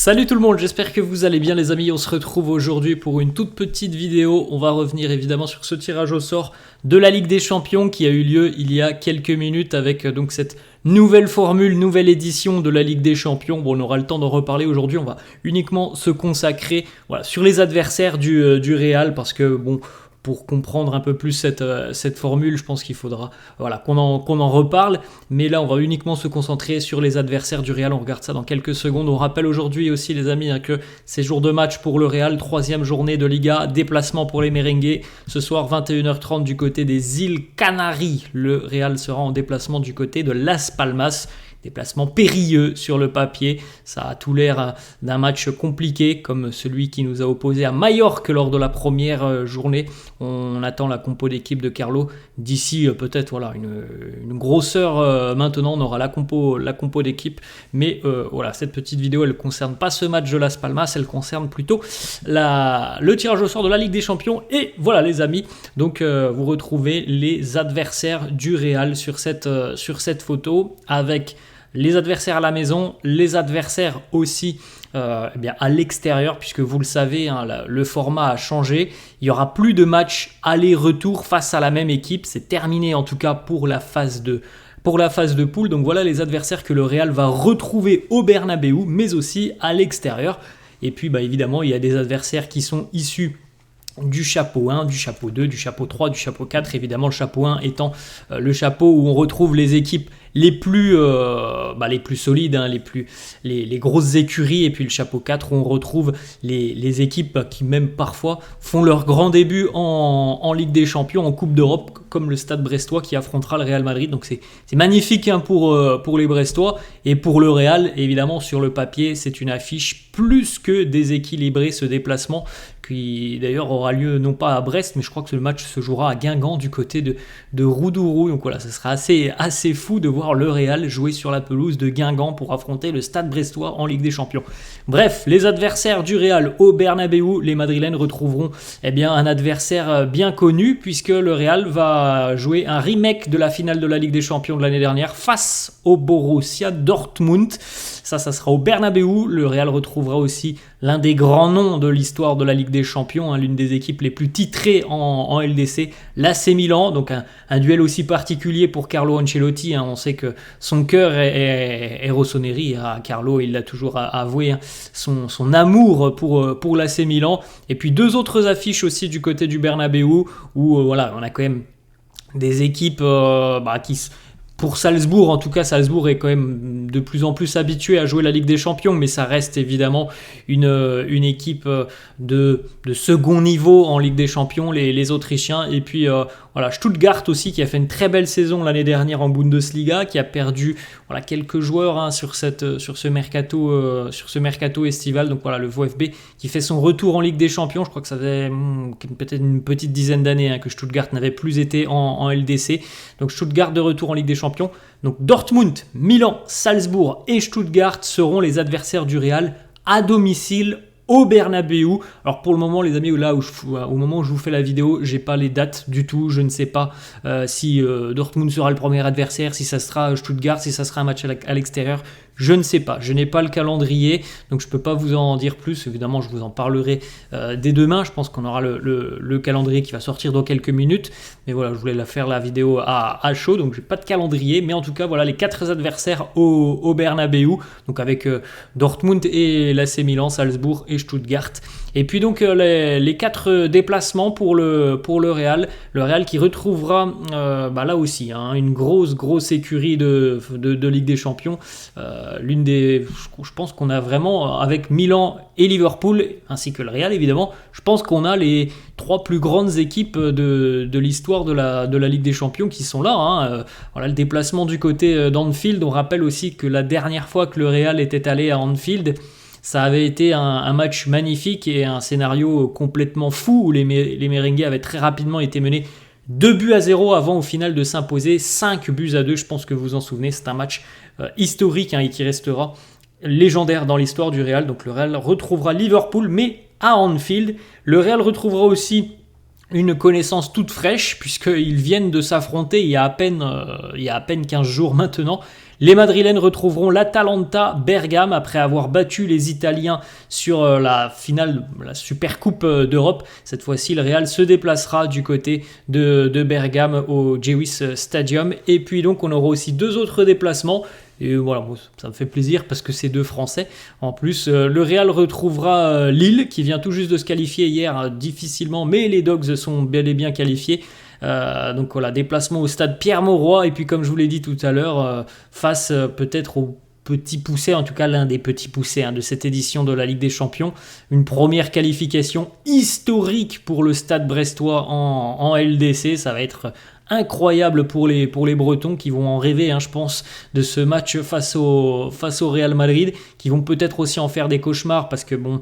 Salut tout le monde, j'espère que vous allez bien les amis, on se retrouve aujourd'hui pour une toute petite vidéo. On va revenir évidemment sur ce tirage au sort de la Ligue des Champions qui a eu lieu il y a quelques minutes avec donc cette nouvelle formule, nouvelle édition de la Ligue des Champions. Bon, on aura le temps d'en reparler aujourd'hui, on va uniquement se consacrer sur les adversaires du Real parce que bon... Pour comprendre un peu plus cette formule, je pense qu'il faudra qu'on en reparle. Mais là, on va uniquement se concentrer sur les adversaires du Real. On regarde ça dans quelques secondes. On rappelle aujourd'hui aussi, les amis, que c'est jour de match pour le Real. 3e journée de Liga. Déplacement pour les merengues. Ce soir, 21h30 du côté des îles Canaries. Le Real sera en déplacement du côté de Las Palmas. Déplacement périlleux sur le papier, ça a tout l'air d'un match compliqué comme celui qui nous a opposé à Majorque lors de la première journée. On attend la compo d'équipe de Carlo d'ici peut-être une grosseur. Maintenant on aura la compo d'équipe, mais cette petite vidéo elle ne concerne pas ce match de Las Palmas, elle concerne plutôt le tirage au sort de la Ligue des Champions. Et voilà les amis, donc vous retrouvez les adversaires du Real sur cette photo avec les adversaires à la maison, les adversaires aussi à l'extérieur, puisque vous le savez, le format a changé. Il n'y aura plus de matchs aller-retour face à la même équipe. C'est terminé en tout cas pour la phase de poule. Donc voilà les adversaires que le Real va retrouver au Bernabéu, mais aussi à l'extérieur. Et puis évidemment, il y a des adversaires qui sont issus du chapeau 1, du chapeau 2, du chapeau 3, du chapeau 4. Évidemment, le chapeau 1 étant le chapeau où on retrouve les équipes les plus solides, les grosses écuries, et puis le chapeau 4 où on retrouve les équipes qui même parfois font leur grand début en Ligue des Champions, en Coupe d'Europe, comme le Stade Brestois qui affrontera le Real Madrid. Donc c'est magnifique pour les Brestois, et pour le Real, évidemment, sur le papier, c'est une affiche plus que déséquilibrée, ce déplacement qui d'ailleurs aura lieu non pas à Brest, mais je crois que le match se jouera à Guingamp du côté de Roudourou. Donc voilà, ce sera assez fou de voir le Real jouer sur la pelouse de Guingamp pour affronter le Stade Brestois en Ligue des Champions. Bref, les adversaires du Real au Bernabéu, les Madrilènes retrouveront un adversaire bien connu, puisque le Real va jouer un remake de la finale de la Ligue des Champions de l'année dernière face au Borussia Dortmund. Ça sera au Bernabéu. Le Real retrouvera aussi l'un des grands noms de l'histoire de la Ligue des Champions, l'une des équipes les plus titrées en LDC, l'AC Milan. Donc un duel aussi particulier pour Carlo Ancelotti. On sait que son cœur est rossoneri. Carlo, il l'a toujours avoué, son amour pour l'AC Milan. Et puis deux autres affiches aussi du côté du Bernabéu où on a quand même des équipes qui... Pour Salzbourg, en tout cas, Salzbourg est quand même de plus en plus habitué à jouer la Ligue des Champions, mais ça reste évidemment une équipe de second niveau en Ligue des Champions, les Autrichiens. Et puis Stuttgart aussi, qui a fait une très belle saison l'année dernière en Bundesliga, qui a perdu quelques joueurs sur ce mercato estival. Donc le VfB qui fait son retour en Ligue des Champions. Je crois que ça fait peut-être une petite dizaine d'années que Stuttgart n'avait plus été en LDC. Donc Stuttgart de retour en Ligue des Champions. Donc Dortmund, Milan, Salzbourg et Stuttgart seront les adversaires du Real à domicile au Bernabéu. Alors pour le moment les amis, au moment où je vous fais la vidéo, j'ai pas les dates du tout. Je ne sais pas si Dortmund sera le premier adversaire, si ça sera Stuttgart, si ça sera un match à l'extérieur. Je ne sais pas, je n'ai pas le calendrier, donc je ne peux pas vous en dire plus. Évidemment, je vous en parlerai dès demain. Je pense qu'on aura le calendrier qui va sortir dans quelques minutes. Mais voilà, je voulais faire la vidéo à chaud, donc je n'ai pas de calendrier. Mais en tout cas, voilà les 4 adversaires au Bernabéu, donc avec Dortmund et l'AC Milan, Salzbourg et Stuttgart. Et puis donc les 4 déplacements pour le Real. Le Real qui retrouvera là aussi une grosse écurie de Ligue des Champions. Je pense qu'on a vraiment, avec Milan et Liverpool, ainsi que le Real évidemment, je pense qu'on a les 3 plus grandes équipes de l'histoire de la Ligue des Champions qui sont là. Le déplacement du côté d'Anfield. On rappelle aussi que la dernière fois que le Real était allé à Anfield, ça avait été un match magnifique et un scénario complètement fou où les merengues avaient très rapidement été menés 2-0 avant au final de s'imposer 5-2. Je pense que vous vous en souvenez, c'est un match historique et qui restera légendaire dans l'histoire du Real. Donc le Real retrouvera Liverpool, mais à Anfield. Le Real retrouvera aussi une connaissance toute fraîche, puisqu'ils viennent de s'affronter il y a à peine 15 jours maintenant. Les Madrilènes retrouveront l'Atalanta Bergame après avoir battu les Italiens sur la finale, la Super Coupe d'Europe. Cette fois-ci, le Real se déplacera du côté de Bergame au Gewiss Stadium. Et puis donc, on aura aussi 2 autres déplacements. Et voilà, bon, ça me fait plaisir parce que c'est 2 Français. En plus, le Real retrouvera Lille qui vient tout juste de se qualifier hier difficilement, mais les Dogs sont bel et bien qualifiés. Donc voilà, déplacement au stade Pierre-Mauroy. Et puis comme je vous l'ai dit tout à l'heure, face peut-être au petit poussé, en tout cas l'un des petits poussés de cette édition de la Ligue des Champions. Une première qualification historique pour le stade brestois en LDC. Ça va être incroyable pour les Bretons qui vont en rêver, je pense, de ce match face au Real Madrid, qui vont peut-être aussi en faire des cauchemars parce que bon,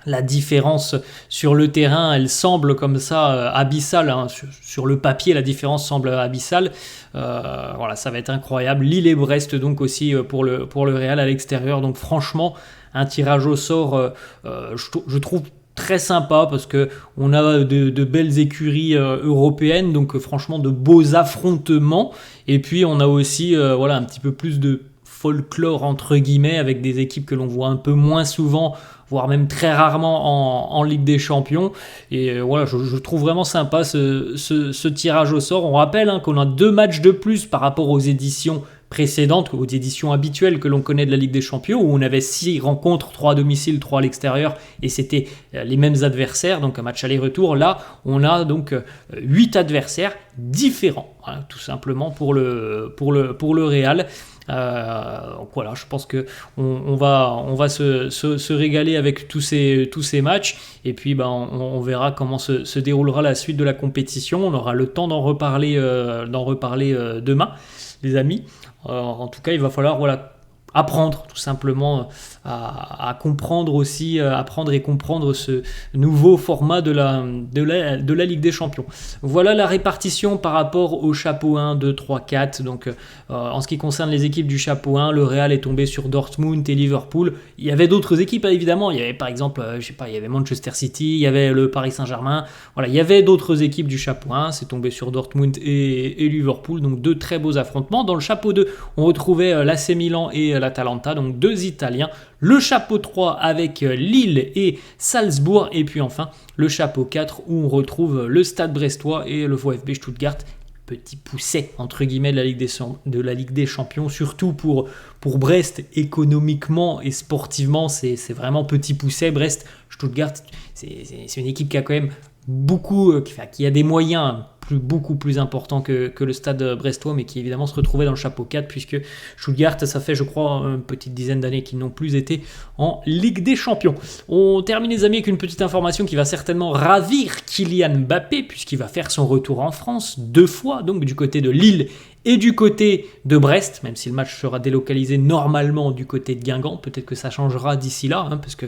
la différence sur le terrain, elle semble comme ça abyssale. Sur le papier, la différence semble abyssale. Voilà, ça va être incroyable. Lille et Brest donc aussi pour le Real à l'extérieur. Donc franchement, un tirage au sort, je trouve très sympa parce que on a de belles écuries européennes, donc franchement de beaux affrontements. Et puis on a aussi voilà, un petit peu plus de folklore entre guillemets avec des équipes que l'on voit un peu moins souvent, voire même très rarement en Ligue des Champions. Et voilà, je trouve vraiment sympa ce tirage au sort. On rappelle qu'on a 2 matchs de plus par rapport aux éditions précédentes, aux éditions habituelles que l'on connaît de la Ligue des Champions, où on avait 6 rencontres, 3 à domicile, 3 à l'extérieur, et c'était les mêmes adversaires, donc un match aller-retour. Là, on a donc 8 adversaires différents, tout simplement pour le Real. Donc voilà, je pense que on va se régaler avec tous ces matchs, et puis on verra comment se déroulera la suite de la compétition. On aura le temps d'en reparler demain, les amis. En tout cas, il va falloir apprendre tout simplement à comprendre aussi, apprendre et comprendre ce nouveau format de la Ligue des Champions. Voilà la répartition par rapport au chapeau 1, 2, 3, 4. Donc en ce qui concerne les équipes du chapeau 1, le Real est tombé sur Dortmund et Liverpool. Il y avait d'autres équipes évidemment, il y avait par exemple, il y avait Manchester City, il y avait le Paris Saint-Germain. Voilà, il y avait d'autres équipes du chapeau 1, c'est tombé sur Dortmund et Liverpool, donc 2 très beaux affrontements. Dans le chapeau 2, on retrouvait l'AC Milan et l'Atalanta, donc 2 Italiens. Le chapeau 3 avec Lille et Salzbourg. Et puis enfin, le chapeau 4 où on retrouve le Stade brestois et le VfB Stuttgart. Petit pousset, entre guillemets, de la Ligue des Champions. Surtout pour Brest, économiquement et sportivement, c'est vraiment petit pousset. Brest, Stuttgart, c'est une équipe qui a quand même qui a des moyens beaucoup plus importants que le stade brestois, mais qui évidemment se retrouvait dans le chapeau 4, puisque Stuttgart, ça fait je crois une petite dizaine d'années qu'ils n'ont plus été en Ligue des Champions. On termine les amis avec une petite information qui va certainement ravir Kylian Mbappé, puisqu'il va faire son retour en France 2 fois, donc du côté de Lille et du côté de Brest, même si le match sera délocalisé normalement du côté de Guingamp. Peut-être que ça changera d'ici là, parce que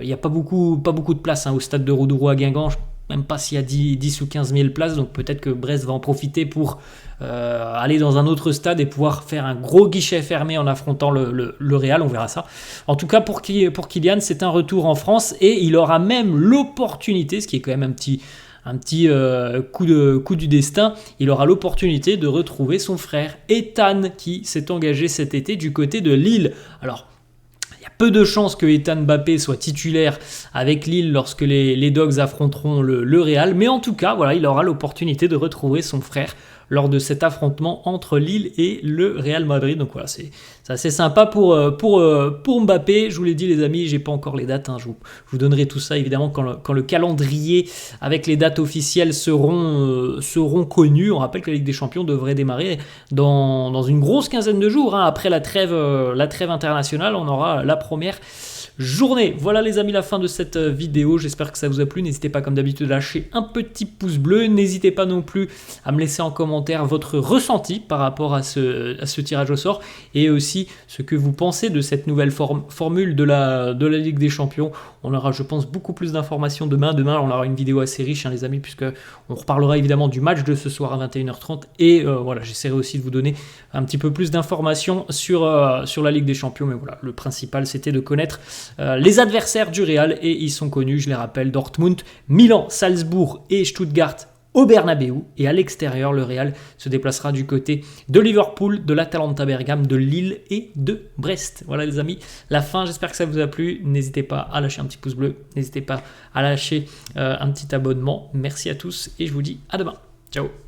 il n'y a pas beaucoup de place au stade de Roudourou à Guingamp. Même pas s'il y a 10 ou 15 000 places, donc peut-être que Brest va en profiter pour aller dans un autre stade et pouvoir faire un gros guichet fermé en affrontant le Real, on verra ça. En tout cas, pour Kylian, c'est un retour en France, et il aura même l'opportunité, ce qui est quand même un petit coup du destin, il aura l'opportunité de retrouver son frère Ethan, qui s'est engagé cet été du côté de Lille. Alors, il y a peu de chances que Ethan Mbappé soit titulaire avec Lille lorsque les Dogs affronteront le Real, mais en tout cas, voilà, il aura l'opportunité de retrouver son frère lors de cet affrontement entre Lille et le Real Madrid. Donc voilà, c'est assez sympa pour Mbappé. Je vous l'ai dit les amis, j'ai pas encore les dates, je vous donnerai tout ça évidemment quand le calendrier avec les dates officielles seront connus. On rappelle que la Ligue des Champions devrait démarrer dans une grosse quinzaine de jours, après la trêve internationale. On aura la première journée. Voilà les amis, la fin de cette vidéo. J'espère que ça vous a plu. N'hésitez pas comme d'habitude à lâcher un petit pouce bleu. N'hésitez pas non plus à me laisser en commentaire votre ressenti par rapport à ce tirage au sort, et aussi ce que vous pensez de cette nouvelle formule de la Ligue des Champions. On aura, je pense, beaucoup plus d'informations demain. Demain, on aura une vidéo assez riche, les amis, puisque on reparlera évidemment du match de ce soir à 21h30. Et voilà, j'essaierai aussi de vous donner un petit peu plus d'informations sur la Ligue des Champions. Mais voilà, le principal, c'était de connaître les adversaires du Real, et ils sont connus, je les rappelle: Dortmund, Milan, Salzbourg et Stuttgart au Bernabeu, et à l'extérieur, le Real se déplacera du côté de Liverpool, de l'Atalanta Bergame, de Lille et de Brest. Voilà les amis, la fin, j'espère que ça vous a plu. N'hésitez pas à lâcher un petit pouce bleu, n'hésitez pas à lâcher un petit abonnement. Merci à tous et je vous dis à demain. Ciao.